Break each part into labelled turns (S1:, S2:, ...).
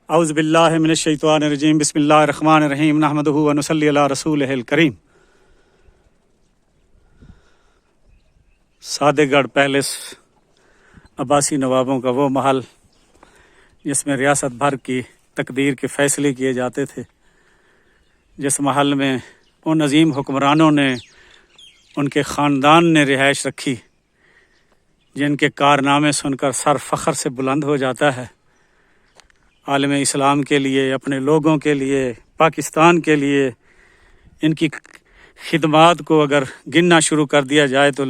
S1: اعوذ باللہ من الشیطان الرجیم بسم اللہ الرحمن الرحیم نحمدہ و نصلی علی رسولہ الکریم۔ صادق گڑھ پیلس عباسی نوابوں کا وہ محل جس میں ریاست بھر کی تقدیر کے فیصلے کیے جاتے تھے، جس محل میں ان عظیم حکمرانوں نے، ان کے خاندان نے رہائش رکھی، جن کے کارنامے سن کر سر فخر سے بلند ہو جاتا ہے۔ عالم اسلام کے لیے، اپنے لوگوں کے لیے، پاکستان کے لیے ان کی خدمات کو اگر گننا شروع کر دیا جائے تو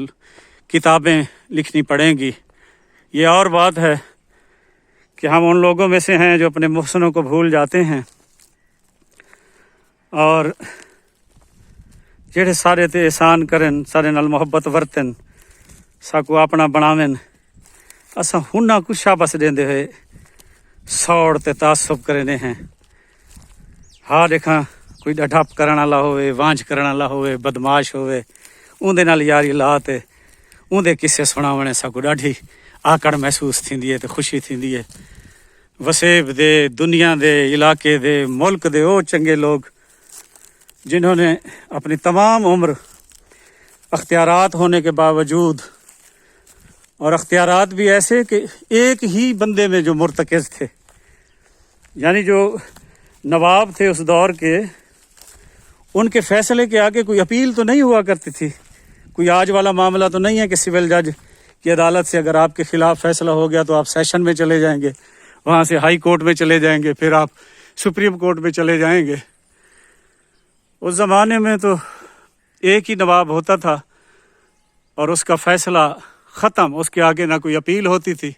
S1: کتابیں لکھنی پڑیں گی۔ یہ اور بات ہے کہ ہم ان لوگوں میں سے ہیں جو اپنے محسنوں کو بھول جاتے ہیں، اور جڑے سارے تے احسان کرن سارے نال محبت ورتن ساکو اپنا بناون، اساں ہنہ کچھ شاباس دیندے ہوئے سوڑ تے تعصب کرنے ہیں۔ ہاں دیکھاں کوئی ڈھپ کرن والا ہوئے، وانج کرن والا ہوئے، بدماش ہوئے، اون دے نال یاری لا تے اون دے قصے سناونے ساکو ڈاڈھی آکڑ محسوس تھیندی ہے تے خوشی تھیندی ہے۔ وسیب دے، دنیا دے، علاقے دے، ملک دے او چنگے لوگ جنہوں نے اپنی تمام عمر اختیارات ہونے کے باوجود، اور اختیارات بھی ایسے کہ ایک ہی بندے میں جو مرتکز تھے، یعنی جو نواب تھے اس دور کے، ان کے فیصلے کے آگے کوئی اپیل تو نہیں ہوا کرتی تھی۔ کوئی آج والا معاملہ تو نہیں ہے کہ سول جج کی عدالت سے اگر آپ کے خلاف فیصلہ ہو گیا تو آپ سیشن میں چلے جائیں گے، وہاں سے ہائی کورٹ میں چلے جائیں گے، پھر آپ سپریم کورٹ میں چلے جائیں گے۔ اس زمانے میں تو ایک ہی نواب ہوتا تھا اور اس کا فیصلہ ختم، اس کے آگے نہ کوئی اپیل ہوتی تھی،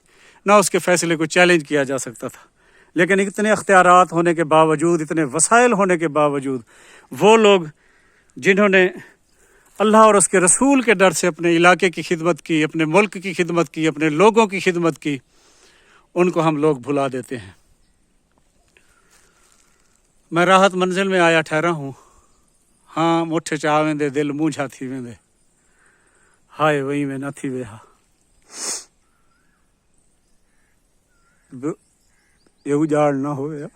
S1: نہ اس کے فیصلے کو چیلنج کیا جا سکتا تھا۔ لیکن اتنے اختیارات ہونے کے باوجود، اتنے وسائل ہونے کے باوجود، وہ لوگ جنہوں نے اللہ اور اس کے رسول کے ڈر سے اپنے علاقے کی خدمت کی، اپنے ملک کی خدمت کی، اپنے لوگوں کی خدمت کی، ان کو ہم لوگ بھلا دیتے ہیں۔ میں راحت منزل میں آیا ٹھہرا ہوں، ہاں مٹھے چاہویں دے دل مونجھا تھی ویندے، ہائے وہی میں نہ تھی ویہا۔ یہ اجاڑ نہ ہوئے۔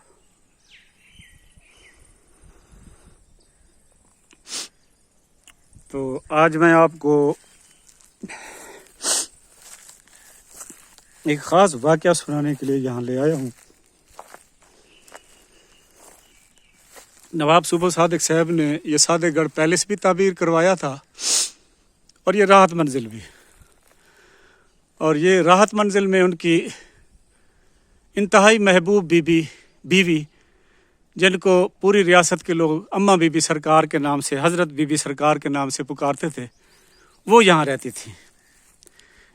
S1: تو آج میں آپ کو ایک خاص واقعہ سنانے کے لیے یہاں لے آیا ہوں۔ نواب صوبہ صادق صاحب نے یہ صادق گڑھ پیلس بھی تعبیر کروایا تھا، اور یہ راحت منزل بھی، اور یہ راحت منزل میں ان کی انتہائی محبوب بیوی جن کو پوری ریاست کے لوگ اماں بی بی سرکار کے نام سے، حضرت بی بی سرکار کے نام سے پکارتے تھے، وہ یہاں رہتی تھیں۔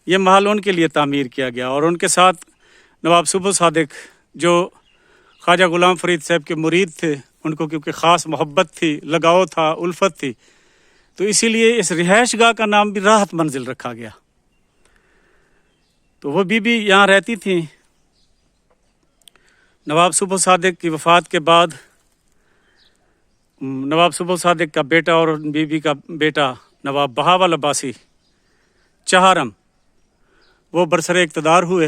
S1: یہ محل ان کے لیے تعمیر کیا گیا، اور ان کے ساتھ نواب صوبہ صادق جو خواجہ غلام فرید صاحب کے مرید تھے، ان کو کیونکہ خاص محبت تھی، لگاؤ تھا، الفت تھی، تو اسی لیے اس رہائش گاہ کا نام بھی راحت منزل رکھا گیا۔ تو وہ بیوی یہاں رہتی تھیں۔ نواب صوبہ صادق کی وفات کے بعد نواب صوبہ صادق کا بیٹا اور بیوی کا بیٹا نواب بہاول عباسی چہارم وہ برسر اقتدار ہوئے۔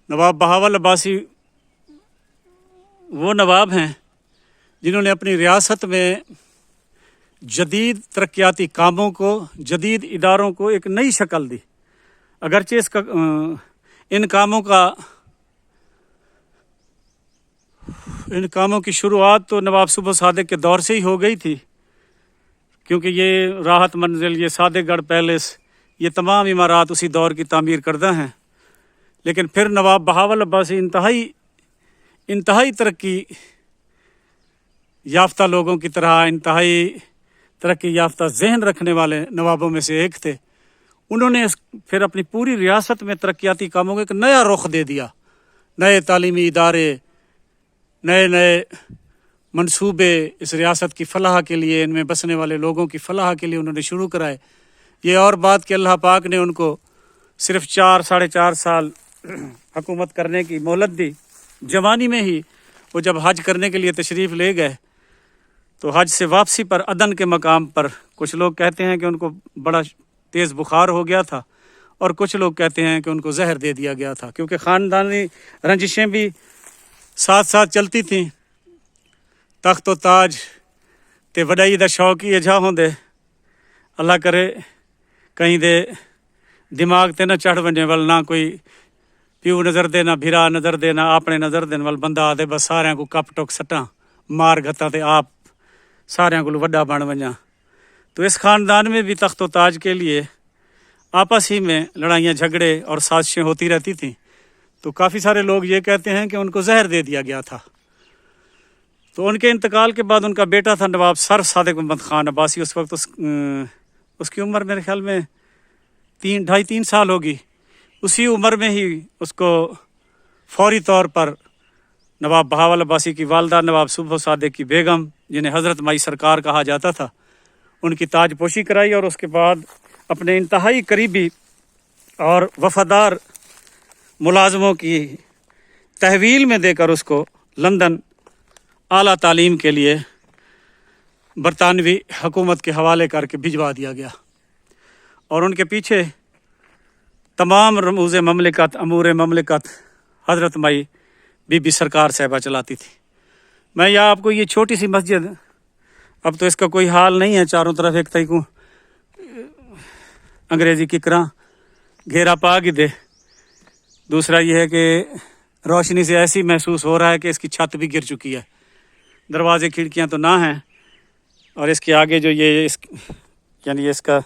S1: نواب بہاول عباسی وہ نواب ہیں جنہوں نے اپنی ریاست میں جدید ترقیاتی کاموں کو، جدید اداروں کو ایک نئی شکل دی۔ اگرچہ ان کاموں کی شروعات تو نواب صوبہ صادق کے دور سے ہی ہو گئی تھی، کیونکہ یہ راحت منزل، یہ صادق گڑھ پیلس، یہ تمام عمارات اسی دور کی تعمیر کردہ ہیں۔ لیکن پھر نواب بہاول عباسی انتہائی ترقی یافتہ لوگوں کی طرح، انتہائی ترقی یافتہ ذہن رکھنے والے نوابوں میں سے ایک تھے۔ انہوں نے پھر اپنی پوری ریاست میں ترقیاتی کاموں کو ایک نیا رخ دے دیا۔ نئے تعلیمی ادارے، نئے منصوبے اس ریاست کی فلاح کے لیے، ان میں بسنے والے لوگوں کی فلاح کے لیے انہوں نے شروع کرائے۔ یہ اور بات کہ اللہ پاک نے ان کو صرف 4-4.5 سال حکومت کرنے کی مہلت دی۔ جوانی میں ہی وہ جب حج کرنے کے لیے تشریف لے گئے تو حج سے واپسی پر عدن کے مقام پر کچھ لوگ کہتے ہیں کہ ان کو بڑا تیز بخار ہو گیا تھا، اور کچھ لوگ کہتے ہیں کہ ان کو زہر دے دیا گیا تھا، کیونکہ خاندانی رنجشیں بھی ساتھ ساتھ چلتی تھیں. تخت و تاج تے وڈائی دا شوق ہی اجا ہوندے. اللہ کرے کہیں دے دماغ تے نہ چڑھ ونجے ول نہ کوئی پیو نظر دے نہ بھرا نظر دے نہ اپنے نظر دین ول بندہ آدھے بس سارے کو کپ ٹوک سٹاں مار گھتا تے آپ سارے کو وڈا بن ونجا. تو اس خاندان میں بھی تخت و تاج کے لیے آپس ہی میں لڑائیاں جھگڑے اور سازشیں ہوتی رہتی تھیں. تو کافی سارے لوگ یہ کہتے ہیں کہ ان کو زہر دے دیا گیا تھا. تو ان کے انتقال کے بعد ان کا بیٹا تھا نواب سر صادق محمد خان عباسی. اس وقت اس کی عمر میرے خیال میں 2.5-3 سال ہوگی. اسی عمر میں ہی اس کو فوری طور پر نواب بہاول عباسی کی والدہ نواب صبح صادق کی بیگم جنہیں حضرت مائی سرکار کہا جاتا تھا ان کی تاج پوشی کرائی. اور اس کے بعد اپنے انتہائی قریبی اور وفادار ملازموں کی تحویل میں دے کر اس کو لندن اعلیٰ تعلیم کے لیے برطانوی حکومت کے حوالے کر کے بھجوا دیا گیا. اور ان کے پیچھے تمام رموز مملکت امور مملکت حضرت مائی بی بی سرکار صاحبہ چلاتی تھی. میں یہاں آپ کو یہ چھوٹی سی مسجد، اب تو اس کا کوئی حال نہیں ہے، چاروں طرف ایک تئی کو انگریزی کی کراں گھیرا پا گی دے. دوسرا یہ ہے کہ روشنی سے ایسی محسوس ہو رہا ہے کہ اس کی چھت بھی گر چکی ہے. دروازے کھڑکیاں تو نہ ہیں، اور اس کے آگے جو یہ یعنی اس کا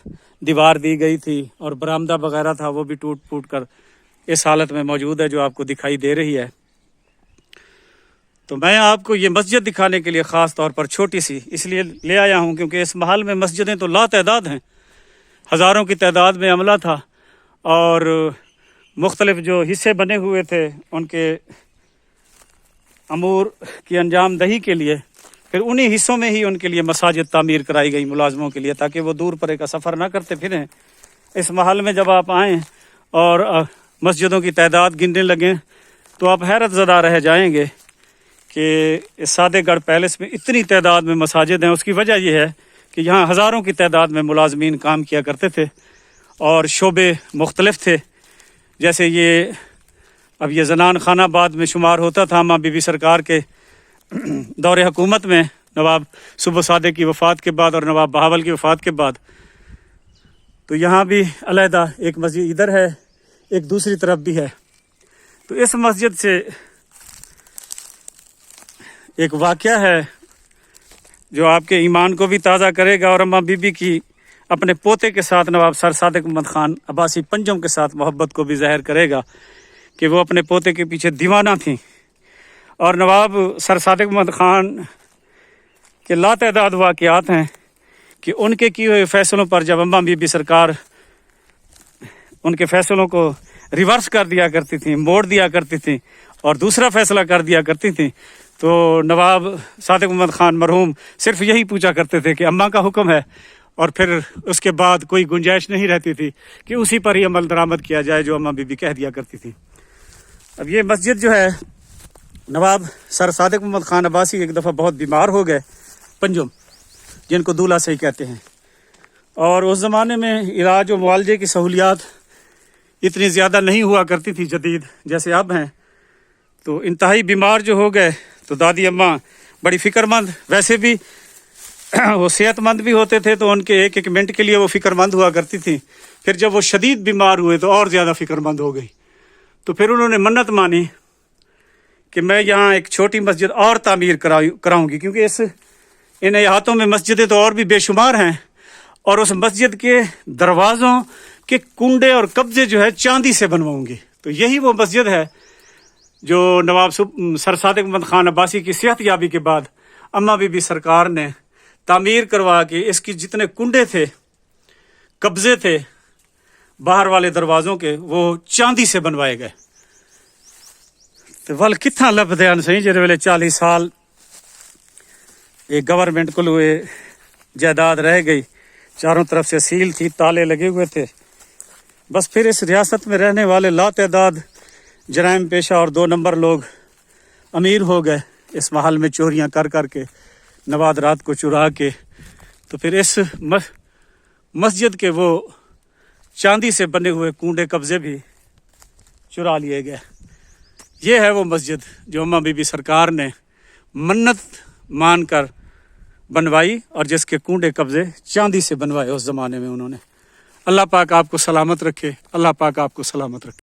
S1: دیوار دی گئی تھی اور برآمدہ وغیرہ تھا وہ بھی ٹوٹ پھوٹ کر اس حالت میں موجود ہے جو آپ کو دکھائی دے رہی ہے. تو میں آپ کو یہ مسجد دکھانے کے لیے خاص طور پر چھوٹی سی اس لیے لے آیا ہوں کیونکہ اس محل میں مسجدیں تو لا تعداد ہیں، ہزاروں کی تعداد میں عملہ تھا. اور مختلف جو حصے بنے ہوئے تھے ان کے امور کی انجام دہی کے لیے پھر انہی حصوں میں ہی ان کے لیے مساجد تعمیر کرائی گئی ملازموں کے لیے، تاکہ وہ دور پرے کا سفر نہ کرتے پھریں. اس محل میں جب آپ آئیں اور مسجدوں کی تعداد گننے لگیں تو آپ حیرت زدہ رہ جائیں گے کہ اس صادق گڑھ پیلس میں اتنی تعداد میں مساجد ہیں. اس کی وجہ یہ ہے کہ یہاں ہزاروں کی تعداد میں ملازمین کام کیا کرتے تھے اور شعبے مختلف تھے. جیسے یہ اب یہ زنان خانہ آباد میں شمار ہوتا تھا ماں بی بی سرکار کے دور حکومت میں، نواب صبح صادق کی وفات کے بعد اور نواب بہاول کی وفات کے بعد. تو یہاں بھی علیحدہ ایک مسجد ادھر ہے، ایک دوسری طرف بھی ہے. تو اس مسجد سے ایک واقعہ ہے جو آپ کے ایمان کو بھی تازہ کرے گا اور اماں بی بی کی اپنے پوتے کے ساتھ نواب سر صادق محمد خان عباسی پنجم کے ساتھ محبت کو بھی ظاہر کرے گا کہ وہ اپنے پوتے کے پیچھے دیوانہ تھیں. اور نواب سر صادق محمد خان کے لا تعداد واقعات ہیں کہ ان کے کیے ہوئے فیصلوں پر جب اماں بی بی سرکار ان کے فیصلوں کو ریورس کر دیا کرتی تھیں، موڑ دیا کرتی تھیں اور دوسرا فیصلہ کر دیا کرتی تھیں، تو نواب صادق محمد خان مرحوم صرف یہی پوچھا کرتے تھے کہ اماں کا حکم ہے، اور پھر اس کے بعد کوئی گنجائش نہیں رہتی تھی کہ اسی پر ہی عمل درآمد کیا جائے جو اماں بی بی کہہ دیا کرتی تھی. اب یہ مسجد جو ہے نواب سر صادق محمد خان عباسی ایک دفعہ بہت بیمار ہو گئے، پنجم جن کو دولہ صحیح کہتے ہیں، اور اس زمانے میں علاج و معالجے کی سہولیات اتنی زیادہ نہیں ہوا کرتی تھی جدید جیسے اب ہیں. تو انتہائی بیمار جو ہو گئے تو دادی اماں بڑی فکر مند، ویسے بھی وہ صحت مند بھی ہوتے تھے تو ان کے ایک ایک منٹ کے لیے وہ فکر مند ہوا کرتی تھی. پھر جب وہ شدید بیمار ہوئے تو اور زیادہ فکر مند ہو گئی. تو پھر انہوں نے منت مانی کہ میں یہاں ایک چھوٹی مسجد اور تعمیر کراؤں گی، کیونکہ ان احاطوں میں مسجدیں تو اور بھی بے شمار ہیں، اور اس مسجد کے دروازوں کے کنڈے اور قبضے جو ہے چاندی سے بنواؤں گی. تو یہی وہ مسجد ہے جو نواب سر صادق محمد خان عباسی کی صحت یابی کے بعد اماں بی بی سرکار نے تعمیر کروا کے اس کی جتنے کنڈے تھے، قبضے تھے باہر والے دروازوں کے، وہ چاندی سے بنوائے گئے. تو ول کتنا لبدے ہیں صحیح جڑے ویلے 40 سال ایک گورنمنٹ کو ہوئے جائیداد رہ گئی، چاروں طرف سے سیل تھی، تالے لگے ہوئے تھے. بس پھر اس ریاست میں رہنے والے لا تعداد جرائم پیشہ اور 2 نمبر لوگ امیر ہو گئے اس محل میں چوریاں کر کر کے، نوادرات کو چرا کے. تو پھر اس مسجد کے وہ چاندی سے بنے ہوئے کنڈے قبضے بھی چرا لیے گئے. یہ ہے وہ مسجد جو اماں بی بی سرکار نے منت مان کر بنوائی اور جس کے کنڈے قبضے چاندی سے بنوائے اس زمانے میں انہوں نے۔ اللہ پاک آپ کو سلامت رکھے، اللہ پاک آپ کو سلامت رکھے۔